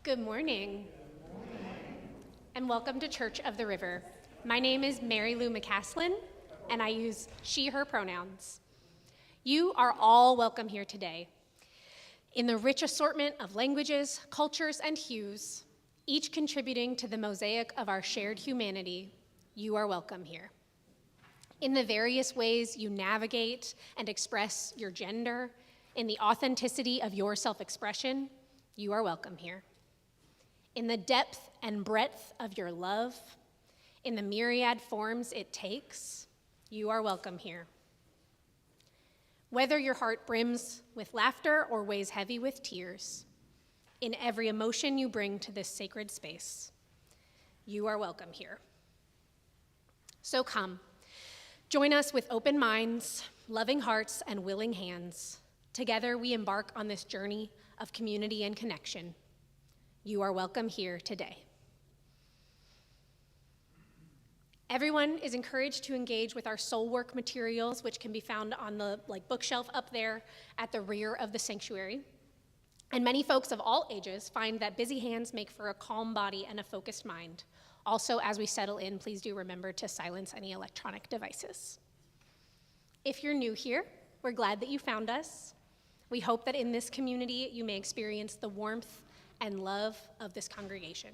Good morning. And welcome to Church of the River. My name is Mary Lou McCaslin, and I use she, her pronouns. You are all welcome here today. In the rich assortment of languages, cultures, and hues, each contributing to the mosaic of our shared humanity, you are welcome here. In the various ways you navigate and express your gender, in the authenticity of your self-expression, you are welcome here. In the depth and breadth of your love, in the myriad forms it takes, you are welcome here. Whether your heart brims with laughter or weighs heavy with tears, in every emotion you bring to this sacred space, you are welcome here. So come, join us with open minds, loving hearts, and willing hands. Together we embark on this journey of community and connection. You are welcome here today. Everyone is encouraged to engage with our soul work materials, which can be found on the bookshelf up there at the rear of the sanctuary. And many folks of all ages find that busy hands make for a calm body and a focused mind. Also, as we settle in, please do remember to silence any electronic devices. If you're new here, we're glad that you found us. We hope that in this community you may experience the warmth and love of this congregation.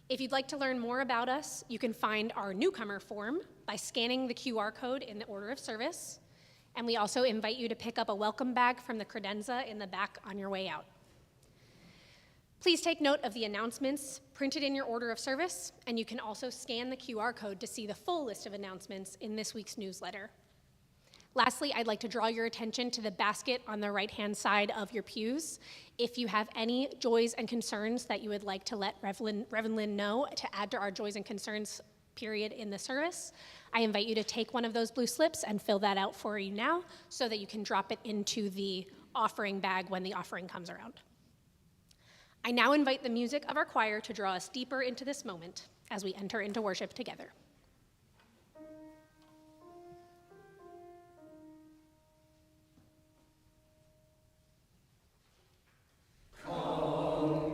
If you'd like to learn more about us, you can find our newcomer form by scanning the QR code in the order of service, and we also invite you to pick up a welcome bag from the credenza in the back on your way out. Please take note of the announcements printed in your order of service, and you can also scan the QR code to see the full list of announcements in this week's newsletter. Lastly, I'd like to draw your attention to the basket on the right-hand side of your pews. If you have any joys and concerns that you would like to let Reverend Lynn know to add to our joys and concerns period in the service, I invite you to take one of those blue slips and fill that out for you now so that you can drop it into the offering bag when the offering comes around. I now invite the music of our choir to draw us deeper into this moment as we enter into worship together.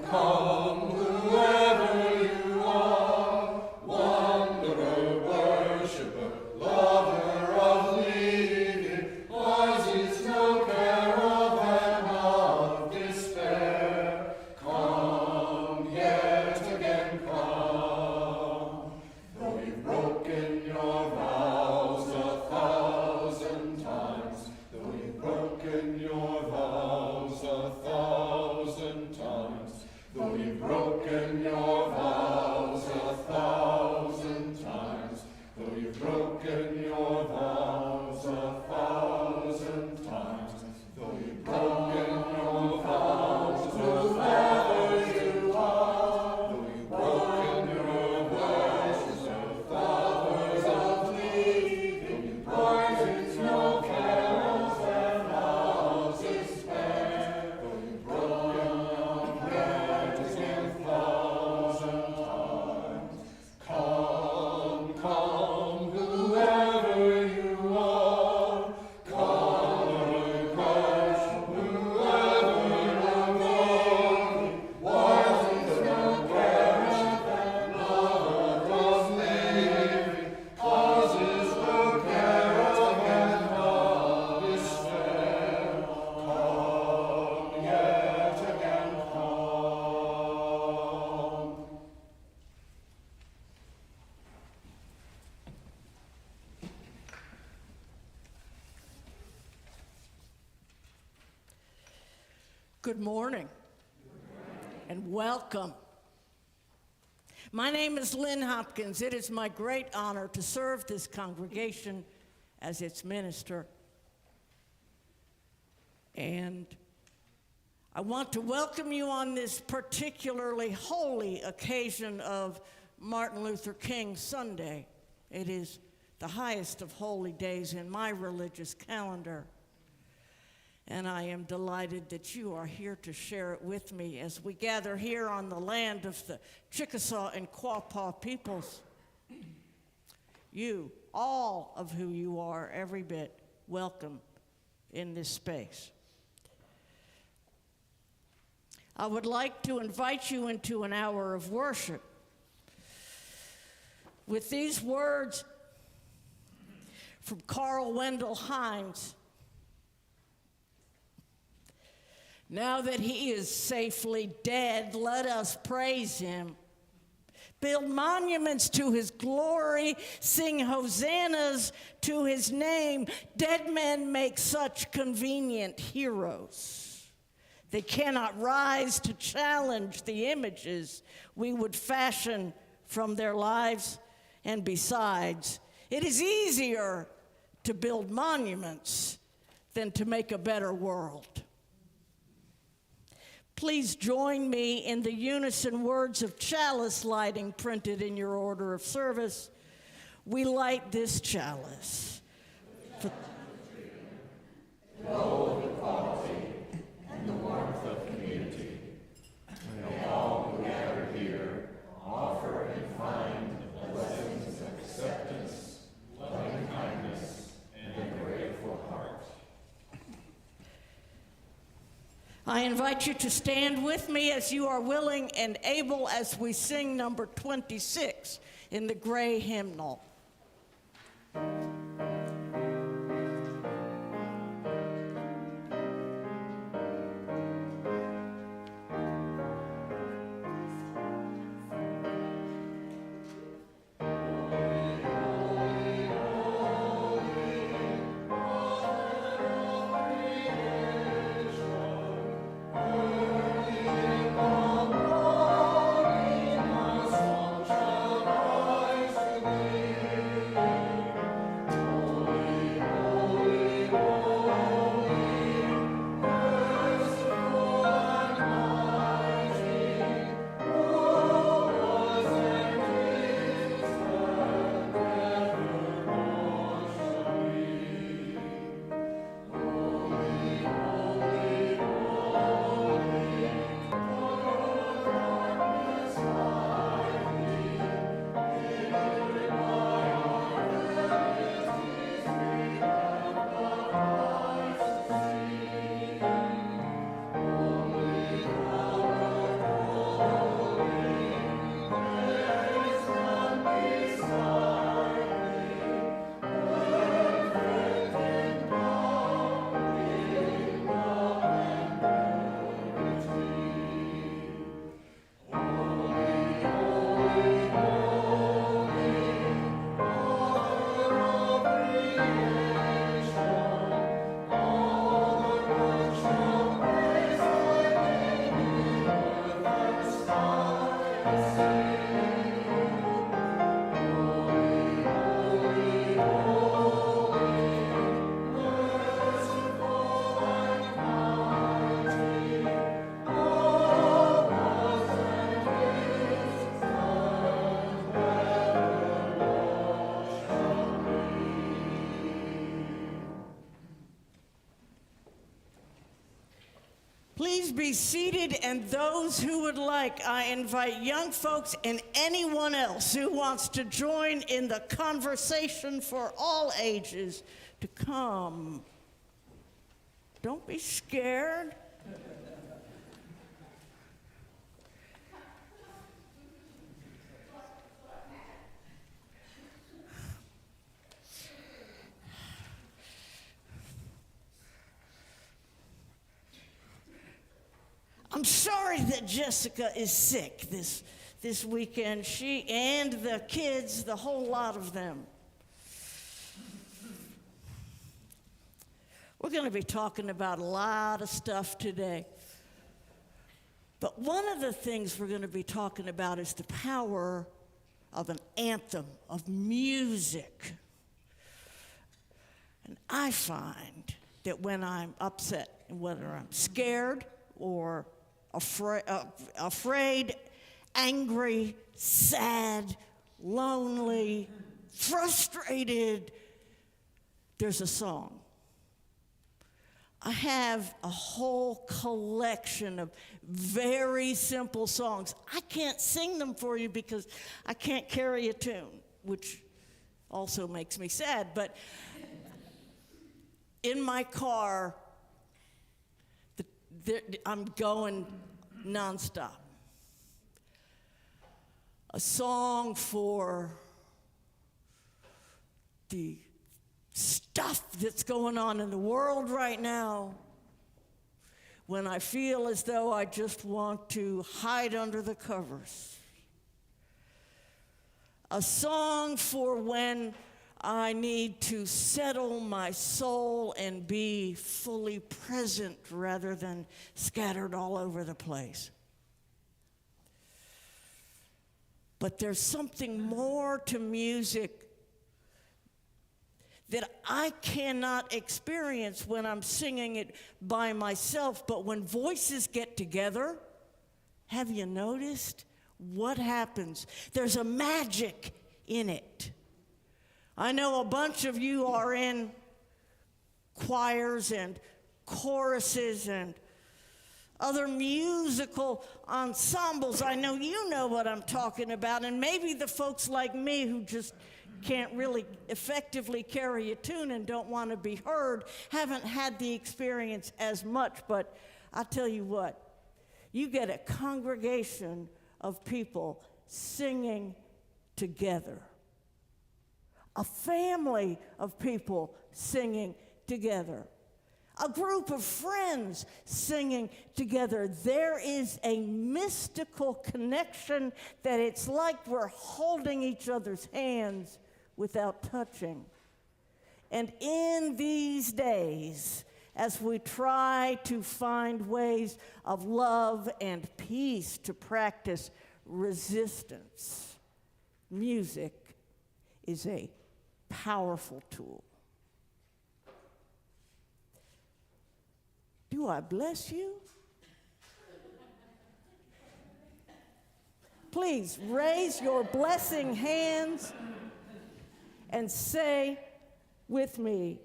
Come, whoever you are, wanderer, worshiper, lover of living, wise is no caravan of despair. Come, yet again come, though you've broken your vows 1,000 times, though you've broken your vows 1,000 times, though you've broken your vows 1,000 times, though you've broken your vows 1,000 times, though you've broken your vows, whoever you are, though you've broken your vows, fathers of living, poisons no carols and loves despair, though you've broken your pledges 1,000 times. Come, come, whoever you are, color, crush, whoever of glory, wise is no caravan, lover of living, causes no caravan of despair. Come, yet again come. Good morning and welcome. My name is Lynn Hopkins. It is my great honor to serve this congregation as its minister. And I want to welcome you on this particularly holy occasion of Martin Luther King Sunday. It is the highest of holy days in my religious calendar. And I am delighted that you are here to share it with me as we gather here on the land of the Chickasaw and Quapaw peoples. You, all of who you are, every bit, welcome in this space. I would like to invite you into an hour of worship with these words from Carl Wendell Hines. Now that he is safely dead, let us praise him. Build monuments to his glory, sing hosannas to his name. Dead men make such convenient heroes. They cannot rise to challenge the images we would fashion from their lives. And besides, it is easier to build monuments than to make a better world. Please join me in the unison words of chalice lighting printed in your order of service. We light this chalice. I invite you to stand with me as you are willing and able as we sing number 26 in the gray hymnal. Please be seated, and those who would like, I invite young folks and anyone else who wants to join in the conversation for all ages to come. Don't be scared. I'm sorry that Jessica is sick this weekend. She and the kids, the whole lot of them. We're going to be talking about a lot of stuff today. But one of the things we're going to be talking about is the power of an anthem, of music. And I find that when I'm upset, whether I'm scared or afraid, angry, sad, lonely, frustrated, there's a song. I have a whole collection of very simple songs. I can't sing them for you because I can't carry a tune, which also makes me sad. But in my car, I'm going nonstop. A song for the stuff that's going on in the world right now, when I feel as though I just want to hide under the covers. A song for when I need to settle my soul and be fully present rather than scattered all over the place. But there's something more to music that I cannot experience when I'm singing it by myself. But when voices get together, have you noticed what happens? There's a magic in it. I know a bunch of you are in choirs and choruses and other musical ensembles. I know you know what I'm talking about, and maybe the folks like me who just can't really effectively carry a tune and don't want to be heard haven't had the experience as much. But I'll tell you what, you get a congregation of people singing together, a family of people singing together, a group of friends singing together. There is a mystical connection that it's like we're holding each other's hands without touching. And in these days, as we try to find ways of love and peace to practice resistance, music is a powerful tool. Do I bless you? Please raise your blessing hands and say with me,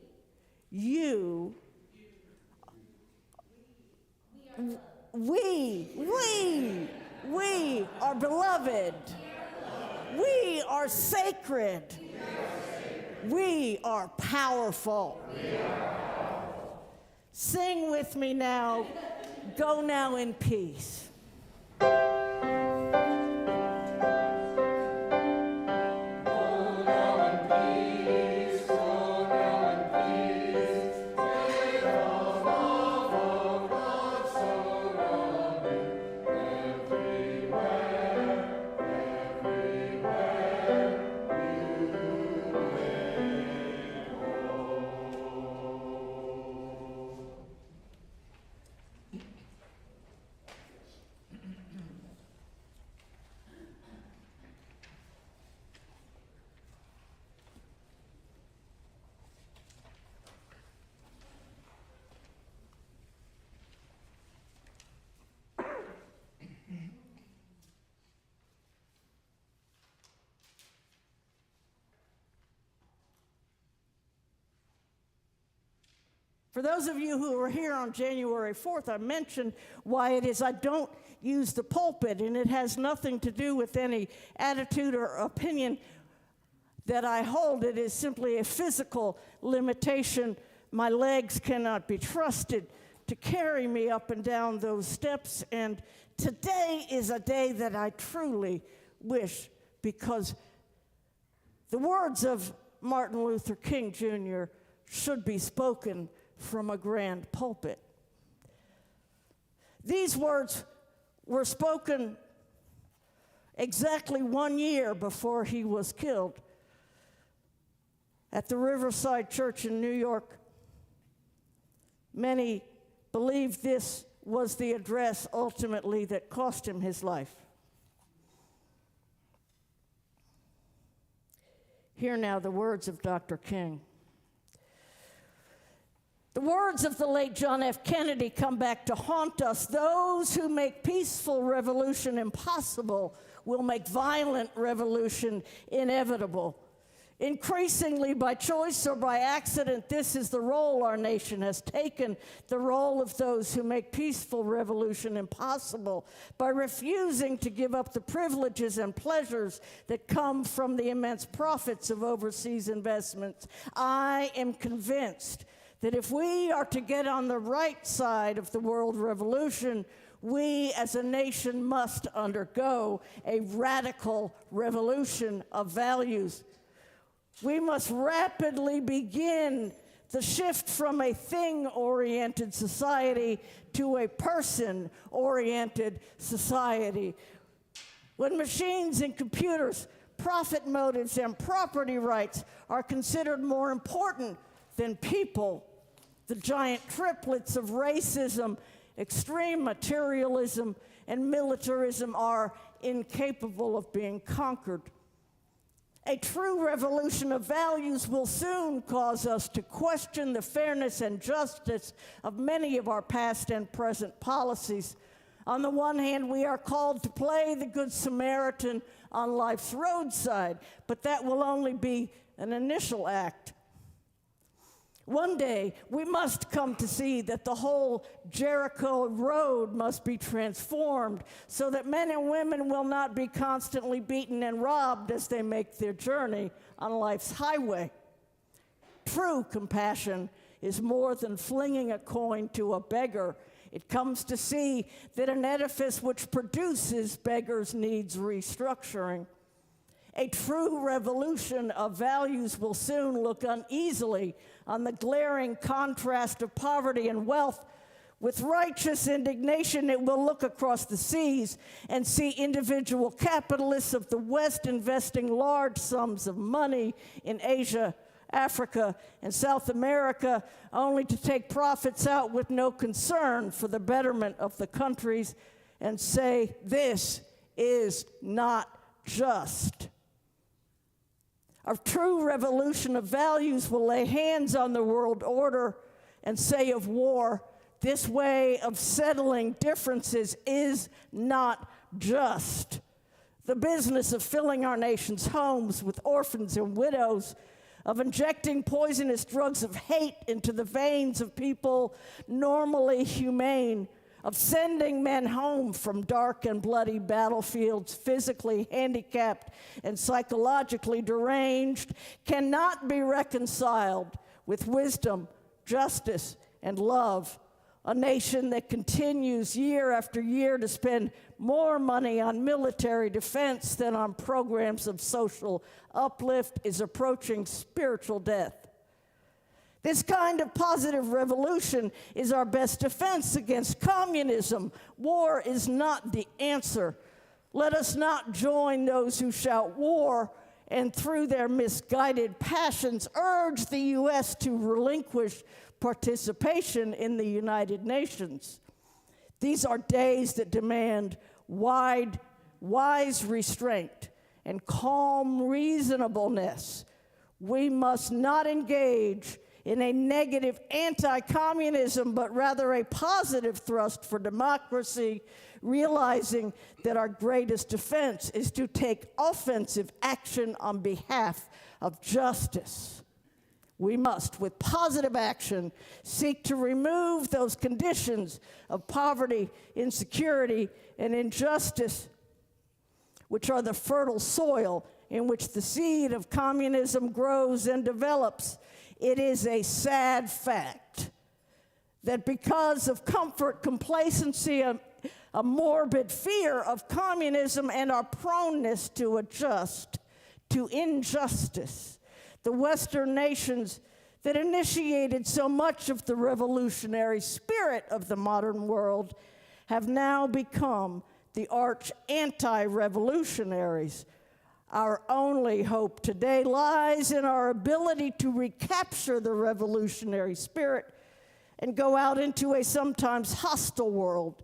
we are beloved. We are sacred. We are powerful. Sing with me now. Go now in peace. For those of you who were here on January 4th, I mentioned why it is I don't use the pulpit, and it has nothing to do with any attitude or opinion that I hold. It is simply a physical limitation. My legs cannot be trusted to carry me up and down those steps, and today is a day that I truly wish, because the words of Martin Luther King Jr. should be spoken from a grand pulpit. These words were spoken exactly 1 year before he was killed at the Riverside Church in New York. Many believe this was the address ultimately that cost him his life. Hear now the words of Dr. King. The words of the late John F. Kennedy come back to haunt us. Those who make peaceful revolution impossible will make violent revolution inevitable. Increasingly, by choice or by accident, this is the role our nation has taken, the role of those who make peaceful revolution impossible, by refusing to give up the privileges and pleasures that come from the immense profits of overseas investments. I am convinced that if we are to get on the right side of the world revolution, We as a nation must undergo a radical revolution of values. We must rapidly begin the shift from a thing-oriented society to a person-oriented society. When machines and computers, profit motives, and property rights are considered more important than people, the giant triplets of racism, extreme materialism, and militarism are incapable of being conquered. A true revolution of values will soon cause us to question the fairness and justice of many of our past and present policies. On the one hand, we are called to play the Good Samaritan on life's roadside, but that will only be an initial act. One day, we must come to see that the whole Jericho road must be transformed so that men and women will not be constantly beaten and robbed as they make their journey on life's highway. True compassion is more than flinging a coin to a beggar. It comes to see that an edifice which produces beggars needs restructuring. A true revolution of values will soon look uneasily on the glaring contrast of poverty and wealth. With righteous indignation, it will look across the seas and see individual capitalists of the West investing large sums of money in Asia, Africa, and South America, only to take profits out with no concern for the betterment of the countries and say, "This is not just." A true revolution of values will lay hands on the world order and say of war, "This way of settling differences is not just." The business of filling our nation's homes with orphans and widows, of injecting poisonous drugs of hate into the veins of people normally humane, of sending men home from dark and bloody battlefields, physically handicapped and psychologically deranged, cannot be reconciled with wisdom, justice, and love. A nation that continues year after year to spend more money on military defense than on programs of social uplift is approaching spiritual death. This kind of positive revolution is our best defense against communism. War is not the answer. Let us not join those who shout war and through their misguided passions urge the U.S. to relinquish participation in the United Nations. These are days that demand wise restraint and calm reasonableness. We must not engage in a negative anti-communism, but rather a positive thrust for democracy, realizing that our greatest defense is to take offensive action on behalf of justice. We must, with positive action, seek to remove those conditions of poverty, insecurity, and injustice, which are the fertile soil in which the seed of communism grows and develops. It is a sad fact that because of comfort, complacency, a morbid fear of communism, and our proneness to adjust to injustice, the Western nations that initiated so much of the revolutionary spirit of the modern world have now become the arch anti-revolutionaries. Our only hope today lies in our ability to recapture the revolutionary spirit and go out into a sometimes hostile world,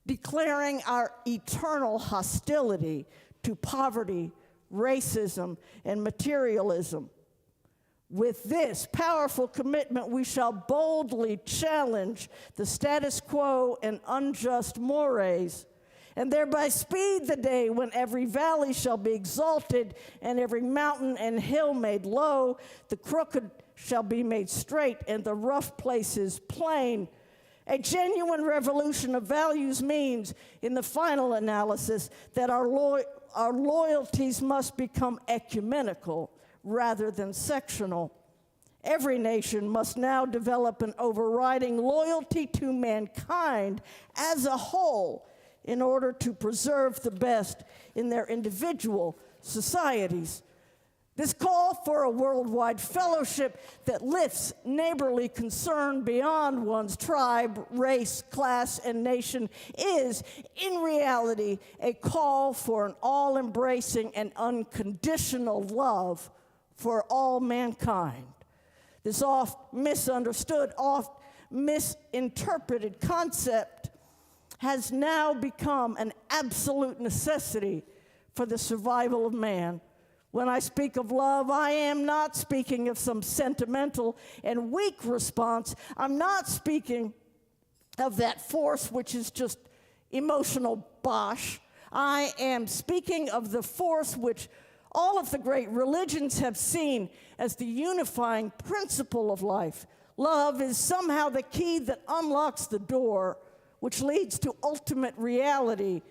declaring our eternal hostility to poverty, racism, and materialism. With this powerful commitment, we shall boldly challenge the status quo and unjust mores, and thereby speed the day when every valley shall be exalted and every mountain and hill made low, the crooked shall be made straight and the rough places plain. A genuine revolution of values means, in the final analysis, that our loyalties must become ecumenical rather than sectional. Every nation must now develop an overriding loyalty to mankind as a whole in order to preserve the best in their individual societies. This call for a worldwide fellowship that lifts neighborly concern beyond one's tribe, race, class, and nation is, in reality, a call for an all-embracing and unconditional love for all mankind. This oft misunderstood, oft misinterpreted concept has now become an absolute necessity for the survival of man. When I speak of love, I am not speaking of some sentimental and weak response. I'm not speaking of that force which is just emotional bosh. I am speaking of the force which all of the great religions have seen as the unifying principle of life. Love is somehow the key that unlocks the door, which leads to ultimate reality.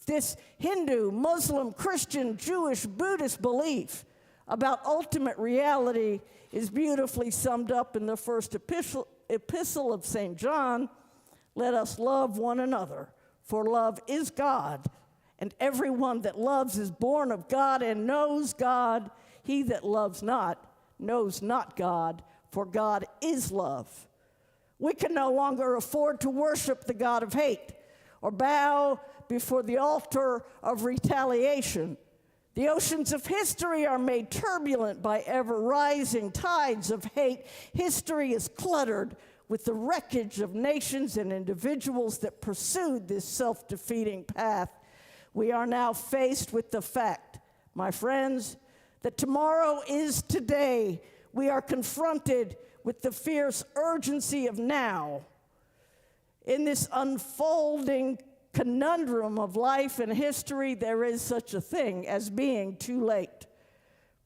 This Hindu, Muslim, Christian, Jewish, Buddhist belief about ultimate reality is beautifully summed up in the first epistle of St. John. Let us love one another, for love is God. And everyone that loves is born of God and knows God. He that loves not knows not God, for God is love. We can no longer afford to worship the God of hate or bow before the altar of retaliation. The oceans of history are made turbulent by ever-rising tides of hate. History is cluttered with the wreckage of nations and individuals that pursued this self-defeating path. We are now faced with the fact, my friends, that tomorrow is today. We are confronted with the fierce urgency of now. In this unfolding conundrum of life and history, there is such a thing as being too late.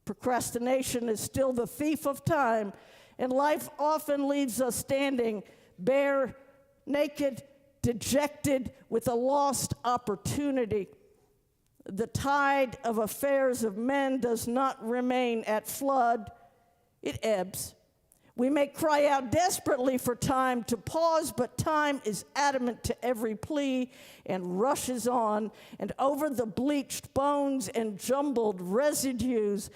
Procrastination is still the thief of time, and life often leaves us standing bare, naked, dejected, with a lost opportunity. The tide of affairs of men does not remain at flood, it ebbs. We may cry out desperately for time to pause, but time is adamant to every plea and rushes on, and over the bleached bones and jumbled residues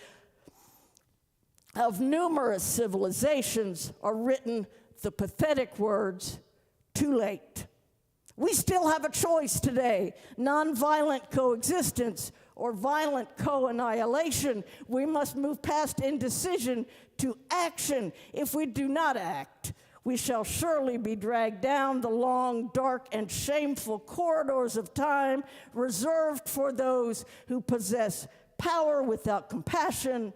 of numerous civilizations are written the pathetic words, too late. We still have a choice today, nonviolent coexistence or violent co-annihilation. We must move past indecision to action. If we do not act, we shall surely be dragged down the long, dark, and shameful corridors of time reserved for those who possess power without compassion,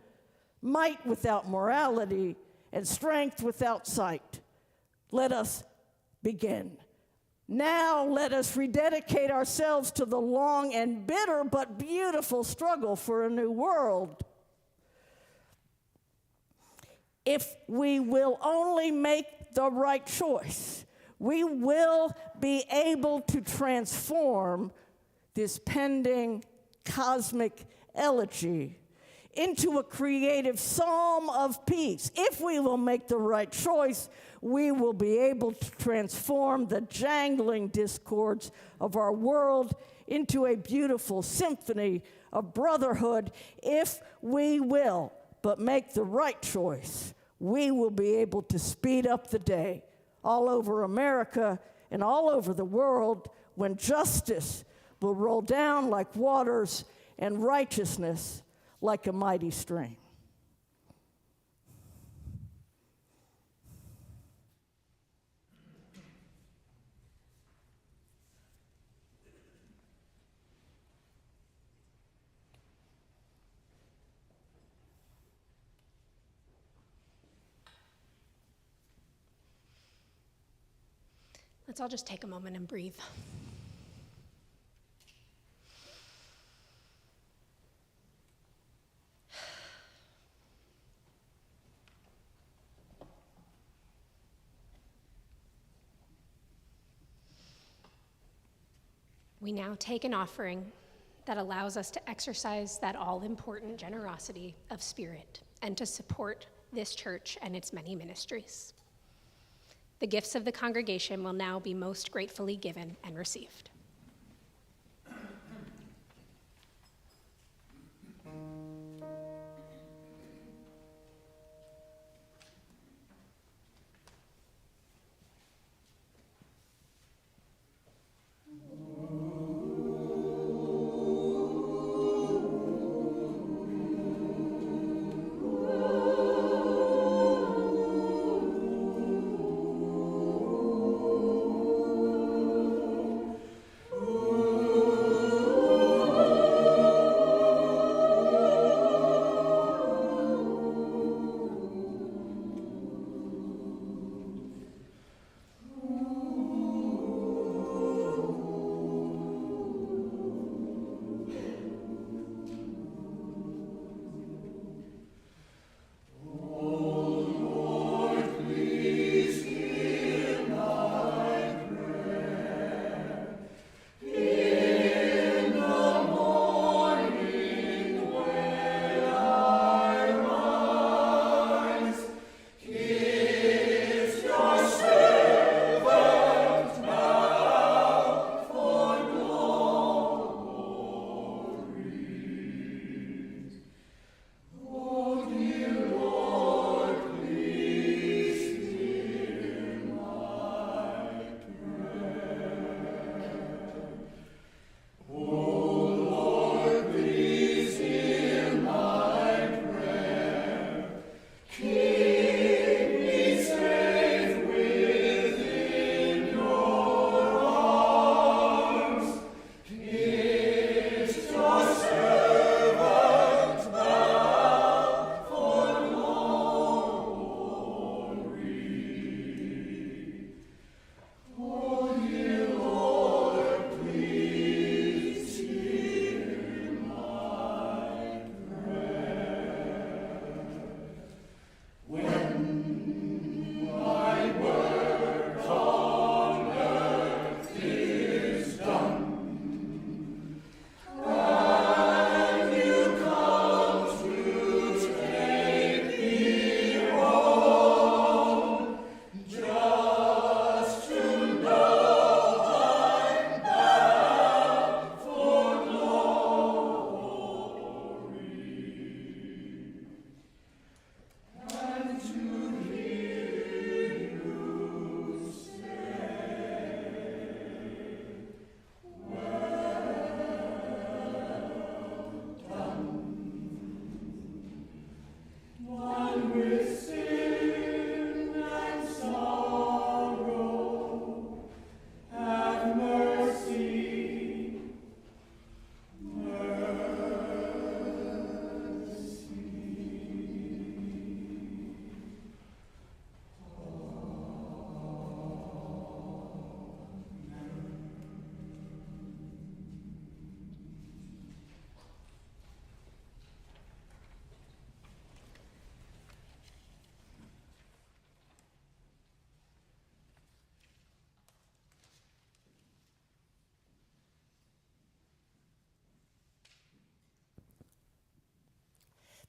might without morality, and strength without sight. Let us begin. Now let us rededicate ourselves to the long and bitter but beautiful struggle for a new world. If we will only make the right choice, we will be able to transform this pending cosmic elegy into a creative psalm of peace. If we will make the right choice, we will be able to transform the jangling discords of our world into a beautiful symphony of brotherhood. If we will but make the right choice, we will be able to speed up the day all over America and all over the world, when justice will roll down like waters and righteousness like a mighty stream. Let's all just take a moment and breathe. We now take an offering that allows us to exercise that all-important generosity of spirit and to support this church and its many ministries. The gifts of the congregation will now be most gratefully given and received.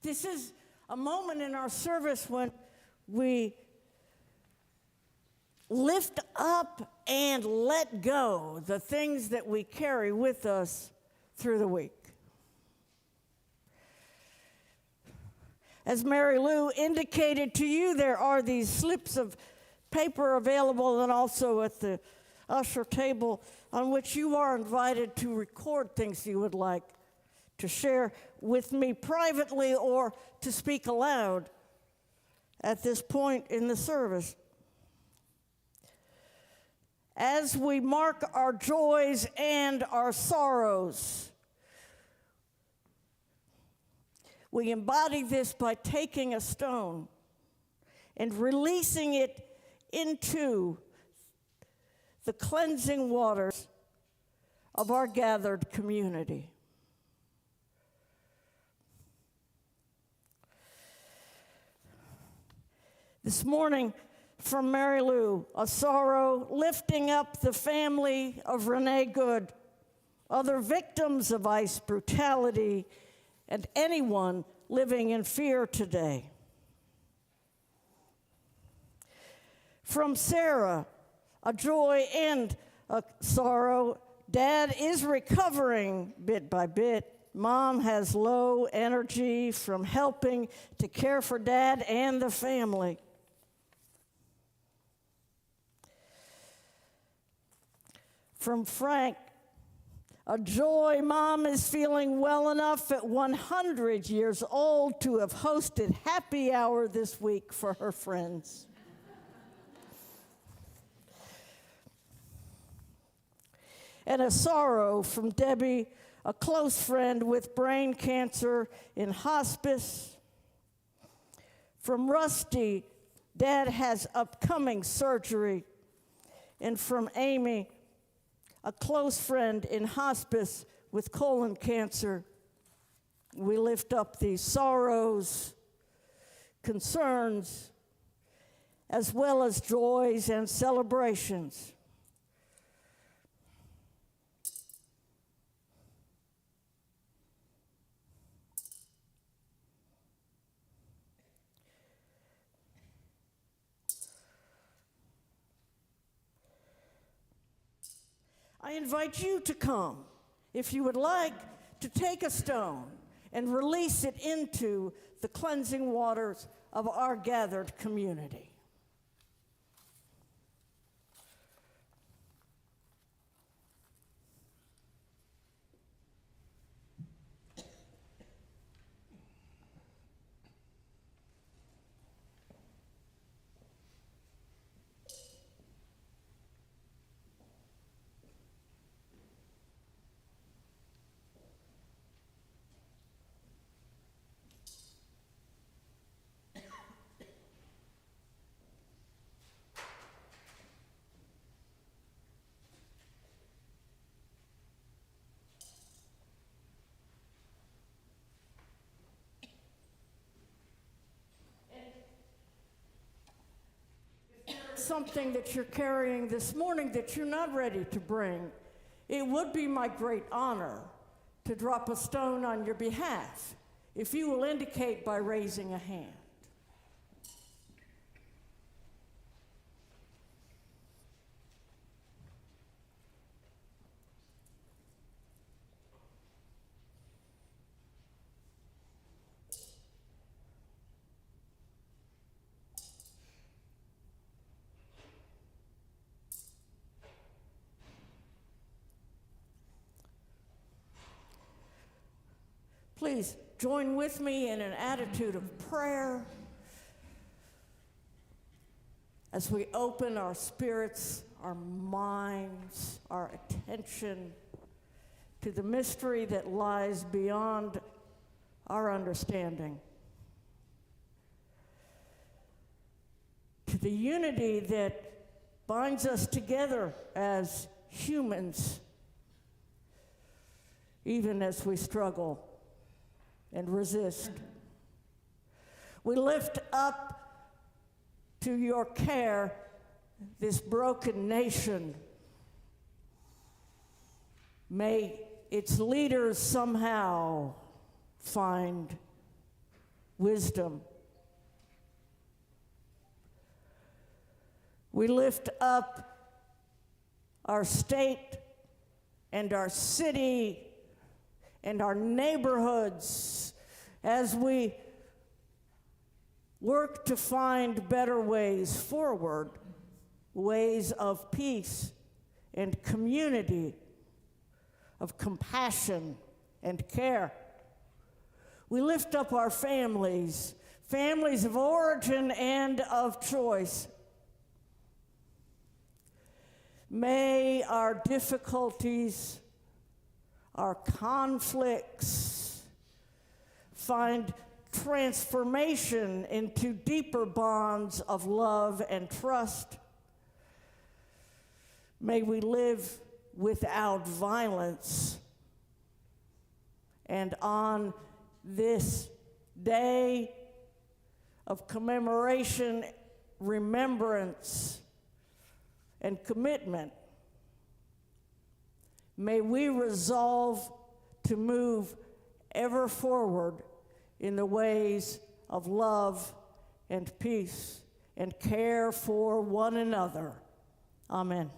This is a moment in our service when we lift up and let go the things that we carry with us through the week. As Mary Lou indicated to you, there are these slips of paper available and also at the usher table on which you are invited to record things you would like to share with me privately or to speak aloud at this point in the service. As we mark our joys and our sorrows, we embody this by taking a stone and releasing it into the cleansing waters of our gathered community. This morning, from Mary Lou, a sorrow lifting up the family of Renee Good, other victims of ICE brutality, and anyone living in fear today. From Sarah, a joy and a sorrow. Dad is recovering bit by bit. Mom has low energy from helping to care for Dad and the family. From Frank, a joy. Mom is feeling well enough at 100 years old to have hosted happy hour this week for her friends. And a sorrow from Debbie, a close friend with brain cancer in hospice. From Rusty, Dad has upcoming surgery. And from Amy, a close friend in hospice with colon cancer. We lift up these sorrows, concerns, as well as joys and celebrations. I invite you to come, if you would like, to take a stone and release it into the cleansing waters of our gathered community. Something that you're carrying this morning that you're not ready to bring, it would be my great honor to drop a stone on your behalf, if you will indicate by raising a hand. Please join with me in an attitude of prayer as we open our spirits, our minds, our attention to the mystery that lies beyond our understanding, to the unity that binds us together as humans, even as we struggle and resist. We lift up to your care this broken nation. May its leaders somehow find wisdom. We lift up our state and our city and our neighborhoods as we work to find better ways forward, ways of peace and community, of compassion and care. We lift up our families, families of origin and of choice. May our difficulties, our conflicts find transformation into deeper bonds of love and trust. May we live without violence. And on this day of commemoration, remembrance, and commitment, may we resolve to move ever forward in the ways of love and peace and care for one another. Amen.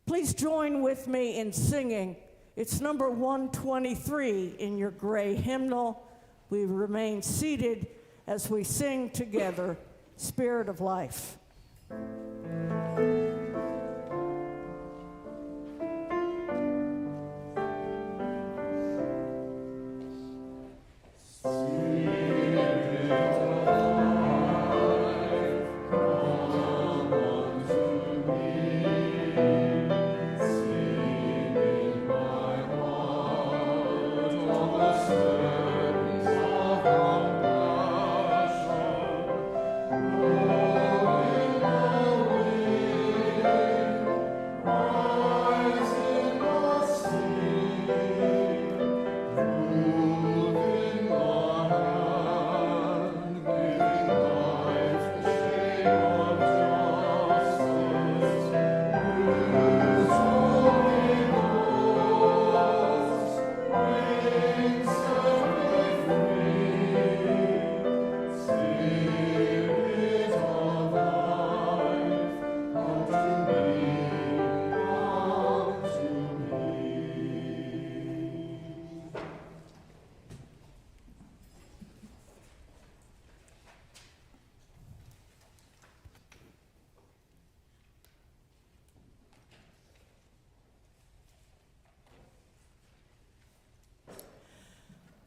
Please join with me in singing. It's number 123 in your gray hymnal. We remain seated as we sing together, Spirit of Life.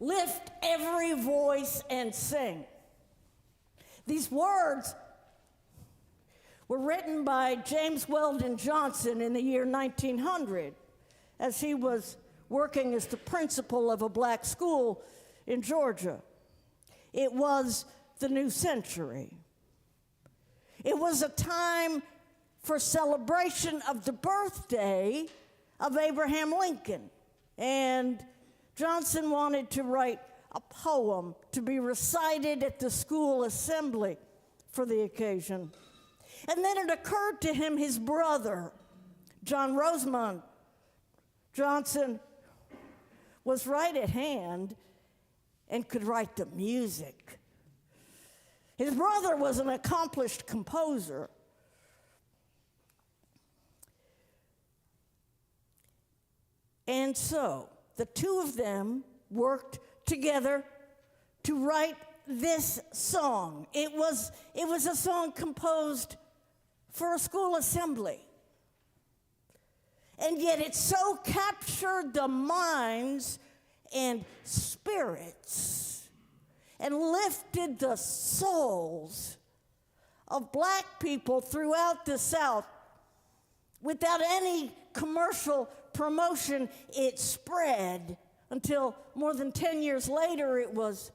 Lift every voice and sing. These words were written by James Weldon Johnson in the year 1900 as he was working as the principal of a black school in Georgia. It was the new century. It was a time for celebration of the birthday of Abraham Lincoln, and Johnson wanted to write a poem to be recited at the school assembly for the occasion. And then it occurred to him his brother, John Rosamond Johnson, was right at hand and could write the music. His brother was an accomplished composer. And so the two of them worked together to write this song. It was a song composed for a school assembly. And yet it so captured the minds and spirits and lifted the souls of black people throughout the South. Without any commercial promotion, it spread until more than 10 years later it was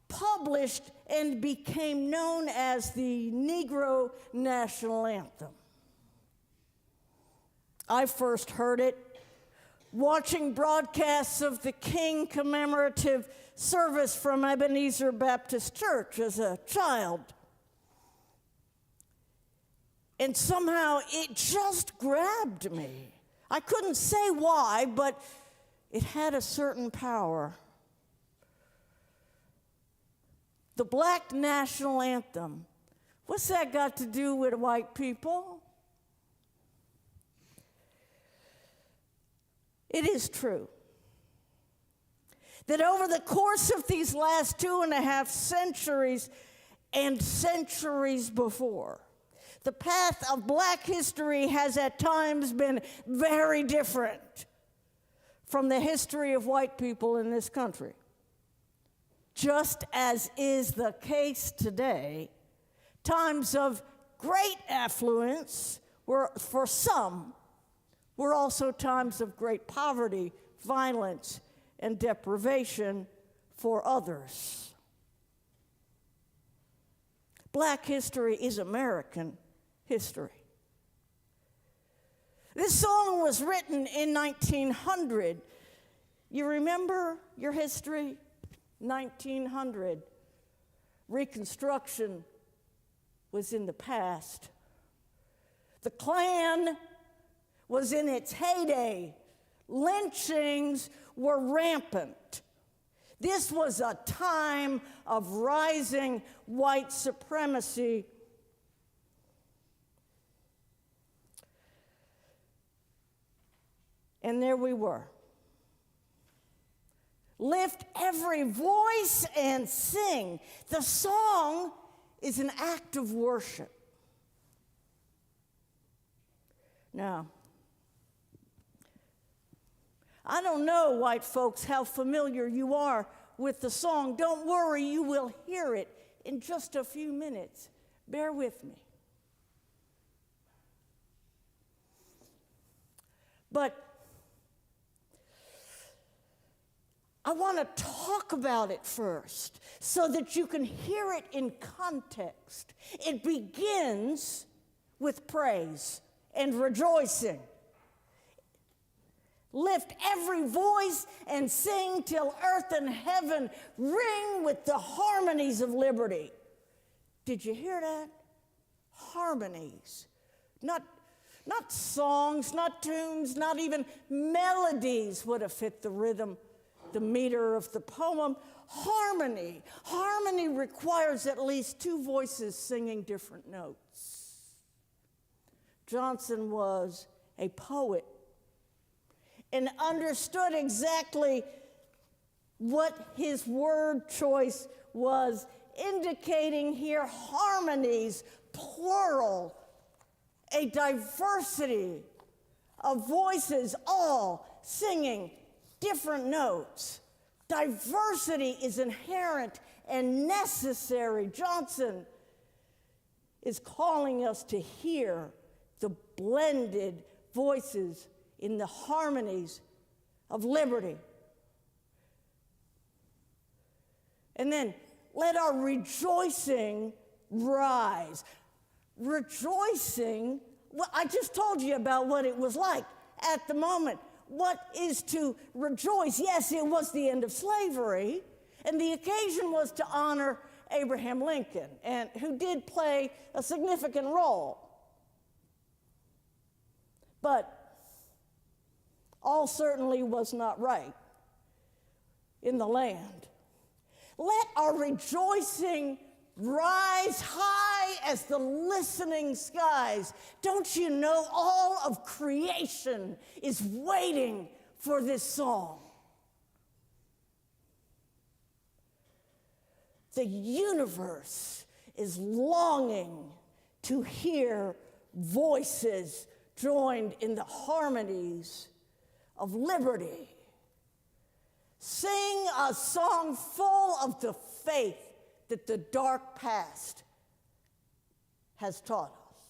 published and became known as the Negro National Anthem. I first heard it watching broadcasts of the King commemorative service from Ebenezer Baptist Church as a child. And somehow it just grabbed me. I couldn't say why, but it had a certain power. The Black National Anthem. What's that got to do with white people? It is true that over the course of these last 2.5 centuries and centuries before, the path of black history has at times been very different from the history of white people in this country. Just as is the case today, times of great affluence were, for some, were also times of great poverty, violence, and deprivation for others. Black history is American history. This song was written in 1900. You remember your history? 1900. Reconstruction was in the past. The Klan was in its heyday. Lynchings were rampant. This was a time of rising white supremacy. And there we were. Lift every voice and sing. The song is an act of worship. Now, I don't know, white folks, how familiar you are with the song. Don't worry, you will hear it in just a few minutes. Bear with me. But I want to talk about it first so that you can hear it in context. It begins with praise and rejoicing. Lift every voice and sing till earth and heaven ring with the harmonies of liberty. Did you hear that? Harmonies. Not songs, not tunes, not even melodies would have fit the rhythm, the meter of the poem. Harmony. Harmony requires at least two voices singing different notes. Johnson was a poet and understood exactly what his word choice was indicating here. Harmonies, plural, a diversity of voices, all singing different notes. Diversity is inherent and necessary. Johnson is calling us to hear the blended voices in the harmonies of liberty. And then let our rejoicing rise. Rejoicing, well, I just told you about what it was like at the moment. What is to rejoice? Yes, it was the end of slavery, and the occasion was to honor Abraham Lincoln, and who did play a significant role. But all certainly was not right in the land. Let our rejoicing rise high as the listening skies. Don't you know all of creation is waiting for this song? The universe is longing to hear voices joined in the harmonies of liberty. Sing a song full of the faith that the dark past has taught us.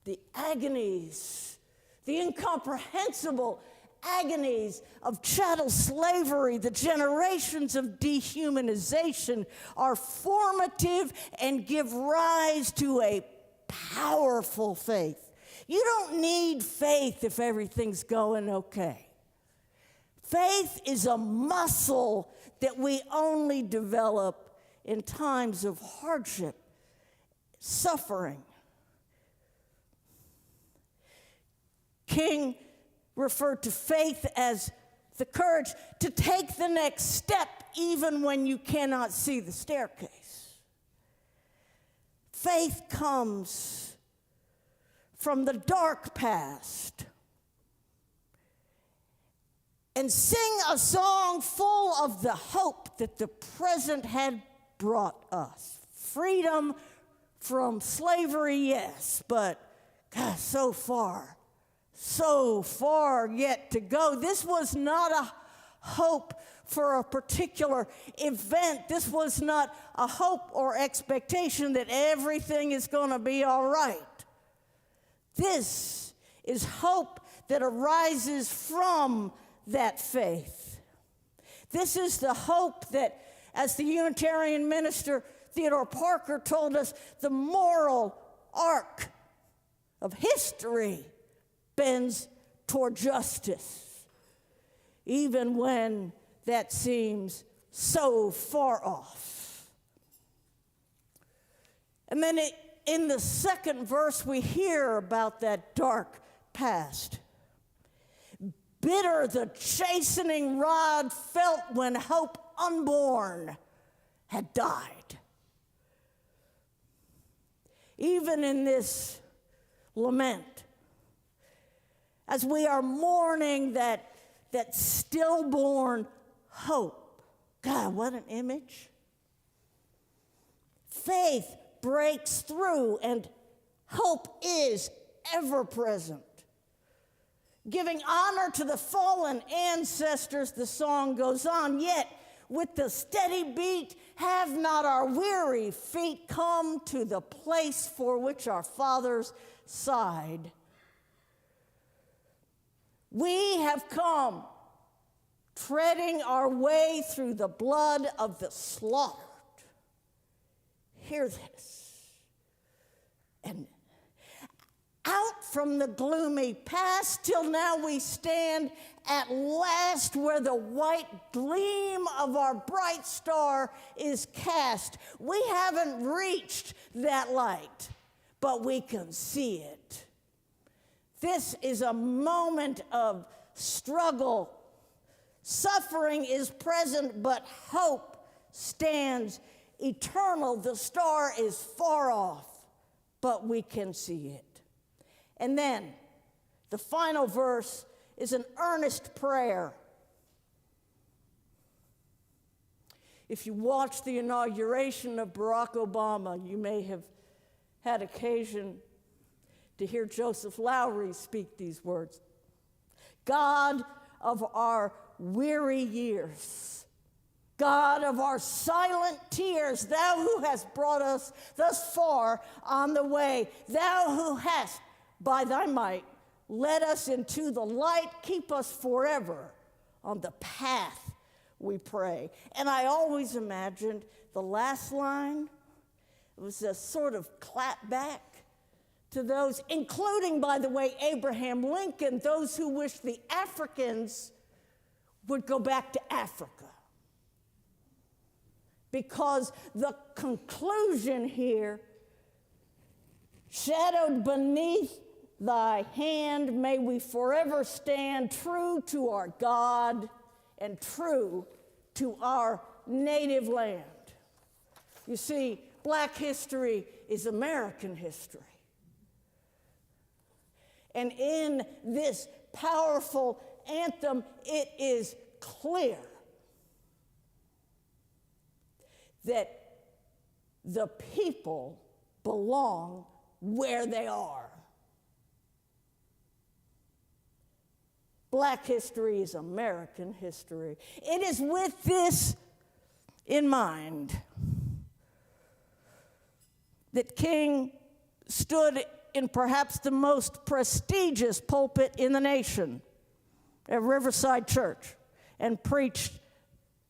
The agonies, the incomprehensible agonies of chattel slavery, the generations of dehumanization are formative and give rise to a powerful faith. You don't need faith if everything's going okay. Faith is a muscle that we only develop in times of hardship, suffering. King referred to faith as the courage to take the next step even when you cannot see the staircase. Faith comes from the dark past. And sing a song full of the hope that the present had brought us. Freedom from slavery, yes, but God, so far yet to go. This was not a hope for a particular event. This was not a hope or expectation that everything is going to be all right. This is hope that arises from that faith. This is the hope that, as the Unitarian minister Theodore Parker told us, the moral arc of history bends toward justice, even when that seems so far off. And then in the second verse, we hear about that dark past. Bitter the chastening rod felt when hope unborn had died. Even in this lament, as we are mourning that stillborn hope. God, what an image. Faith breaks through and hope is ever present. Giving honor to the fallen ancestors, the song goes on, yet with the steady beat have not our weary feet come to the place for which our fathers sighed. We have come, treading our way through the blood of the slaughtered. Hear this. And out from the gloomy past till now we stand at last where the white gleam of our bright star is cast. We haven't reached that light, but we can see it. This is a moment of struggle. Suffering is present, but hope stands eternal. The star is far off, but we can see it. And then the final verse is an earnest prayer. If you watched the inauguration of Barack Obama, you may have had occasion to hear Joseph Lowry speak these words. God of our weary years, God of our silent tears, thou who hast brought us thus far on the way, thou who hast by thy might led us into the light, keep us forever on the path, we pray. And I always imagined the last line was a sort of clap back to those, including, by the way, Abraham Lincoln, those who wish the Africans would go back to Africa. Because the conclusion here, shadowed beneath thy hand, may we forever stand true to our God and true to our native land. You see, Black history is American history. And in this powerful anthem, it is clear that the people belong where they are. Black history is American history. It is with this in mind that King stood in perhaps the most prestigious pulpit in the nation at Riverside Church and preached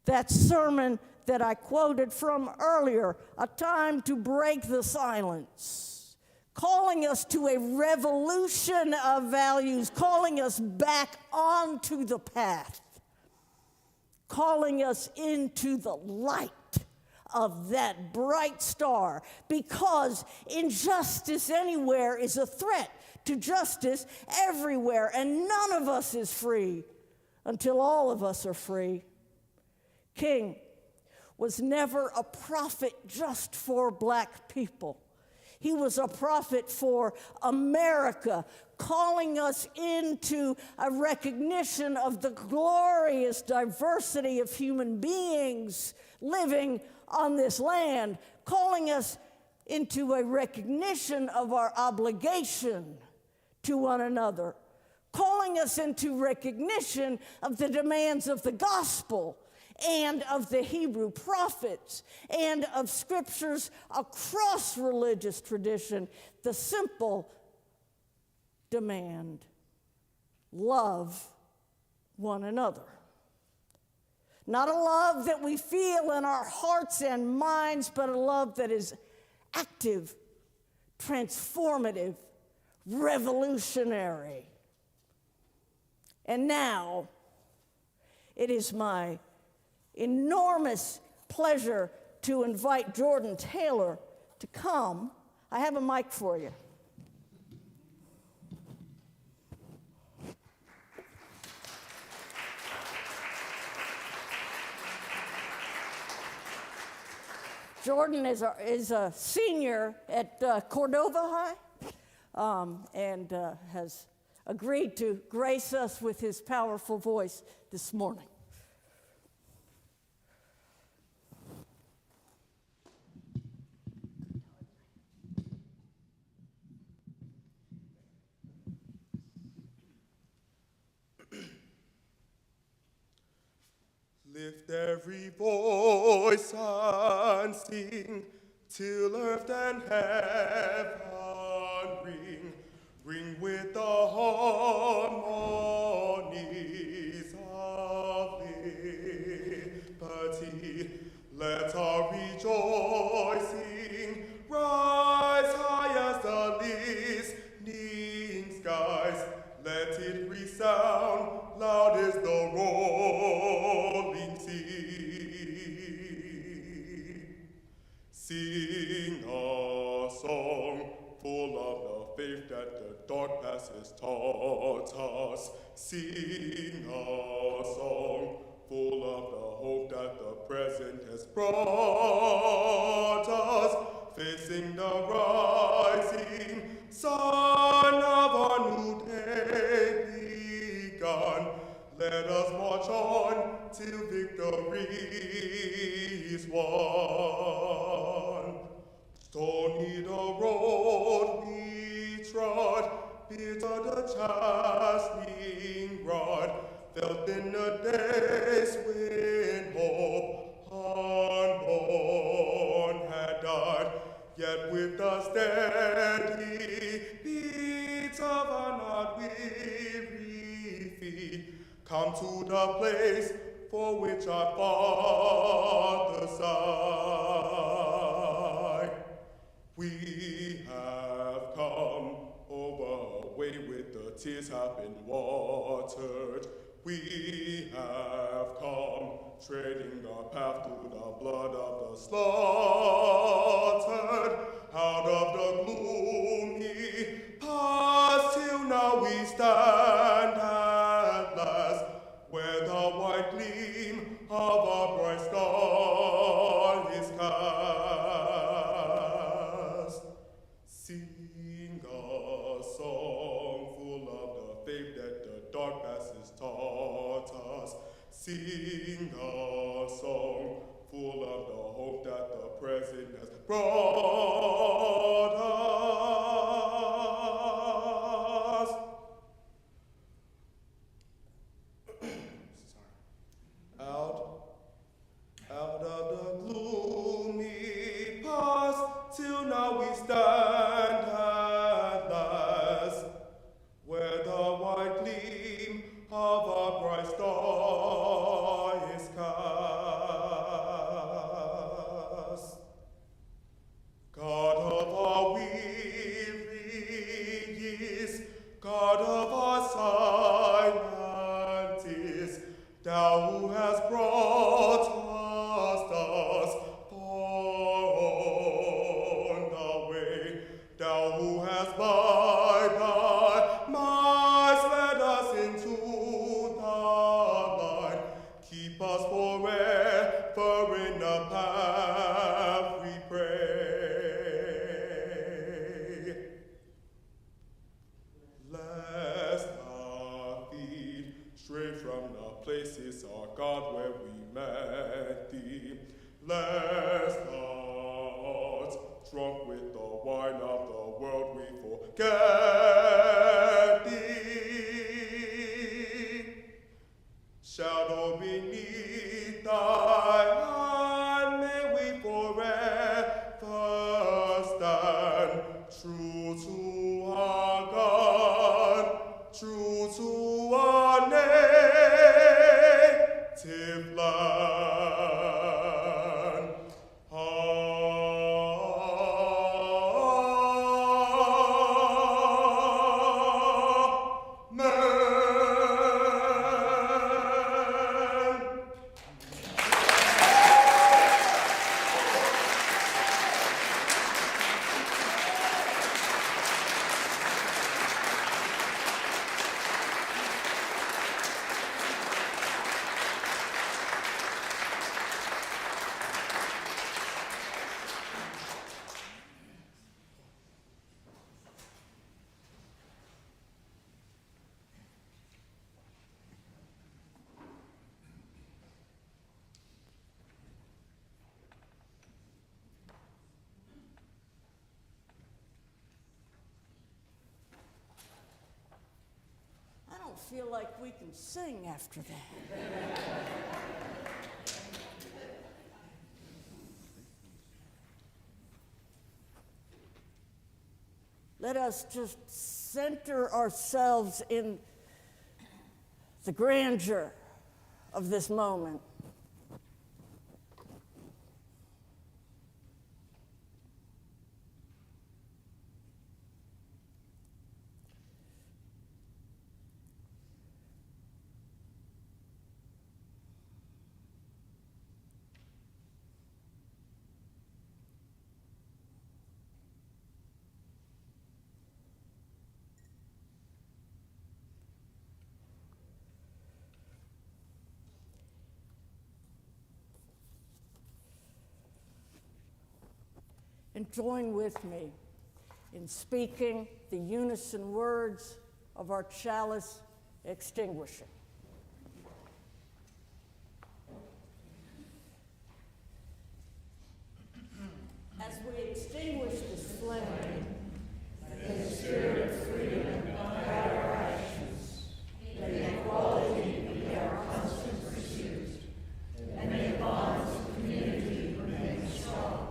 that sermon that I quoted from earlier, a time to break the silence, calling us to a revolution of values, calling us back onto the path, calling us into the light of that bright star, because injustice anywhere is a threat to justice everywhere, and none of us is free until all of us are free. King was never a prophet just for Black people. He was a prophet for America, calling us into a recognition of the glorious diversity of human beings living on this land, calling us into a recognition of our obligation to one another, calling us into recognition of the demands of the gospel and of the Hebrew prophets and of scriptures across religious tradition. The simple demand: love one another. Not a love that we feel in our hearts and minds, but a love that is active, transformative, revolutionary. And now, it is my enormous pleasure to invite Jordan Taylor to come. I have a mic for you. Jordan is a senior at Cordova High and has agreed to grace us with his powerful voice this morning. Lift every voice and sing, till earth and heaven ring. Ring with the harmonies of liberty. Let our rejoicing rise high as the listening skies. Let it resound loud as the rolling sea. Sing a song full of the faith that the dark past has taught us. Sing a song full of the hope that the present has brought us. Facing the rising sun of our new day begun. Let us march on till victory is won. Stony the road we trod, bitter the chastening rod, felt in the days when hope unborn had died. Yet with the steady beats of our not weary feet, come to the place for which our Father sighed. We have come over a way with the tears have been watered. We have come treading our path through the blood of the slaughtered. Out of the gloomy past till now we stand at last, where the white gleam of our bright star is cast. Sing a song full of the faith that the dark past has taught us. Sing a song full of the hope that the present has brought us. Out of the gloomy past, till now we stand at last, where the white gleam of our bright star is cast. God of our weary years, God of our silent tears, thou who hast brought us thus far on the way, thou who hast by thy might led us into the light, keep us forever in the path we pray. Lest our feet stray from the places, our God, where we met thee. Lest our hearts, drunk with the wine of the world, we forget thee. Shadow beneath thy hand, may we forever stand, true to our God, true to our native land. feel like we can sing after that. Let us just center ourselves in the grandeur of this moment. And join with me in speaking the unison words of our chalice extinguishing. As we extinguish this flame, may the spirit of freedom guide our actions. May equality be our constant pursuit, and may bonds of community remain strong.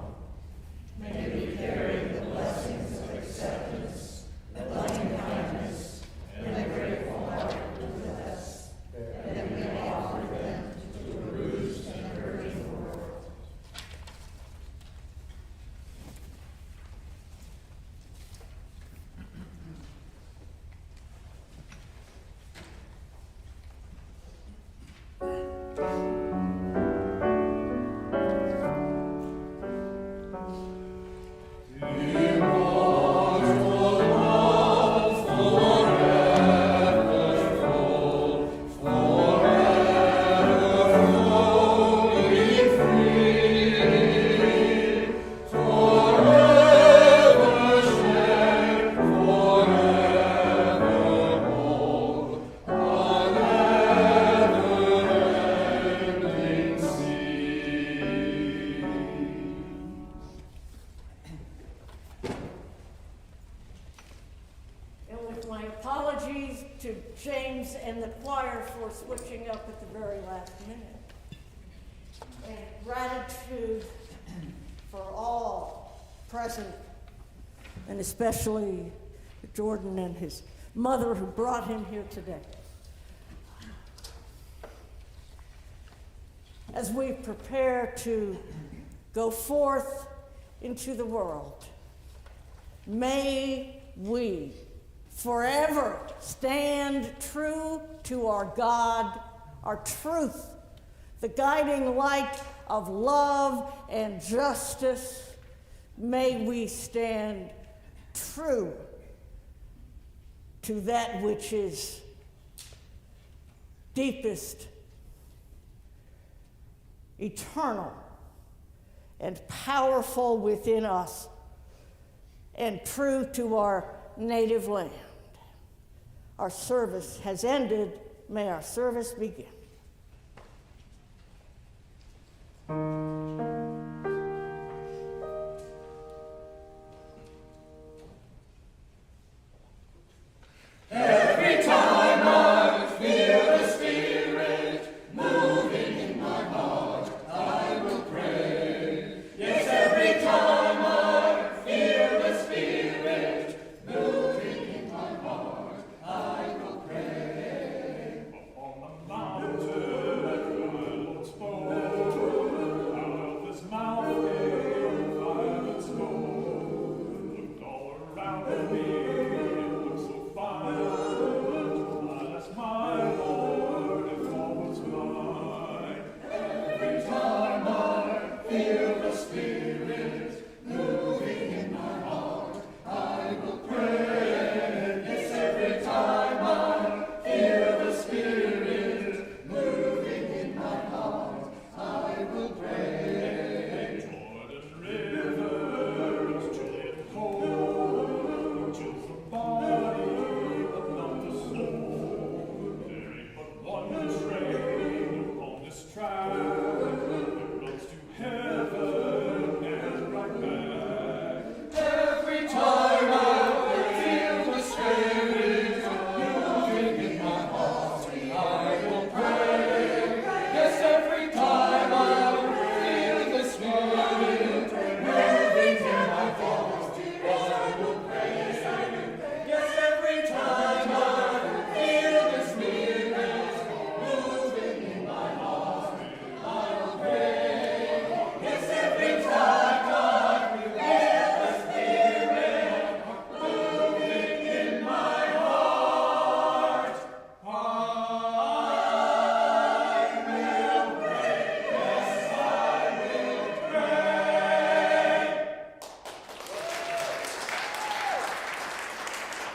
May we carry the blessings of acceptance, loving kindness, and a grateful heart with us, that we may offer them to a bruised and hurting world. My apologies to James and the choir for switching up at the very last minute. And gratitude for all present, and especially Jordan and his mother who brought him here today. As we prepare to go forth into the world, may we forever stand true to our God, our truth, the guiding light of love and justice. May we stand true to that which is deepest, eternal, and powerful within us, and true to our native land. Our service has ended. May our service begin.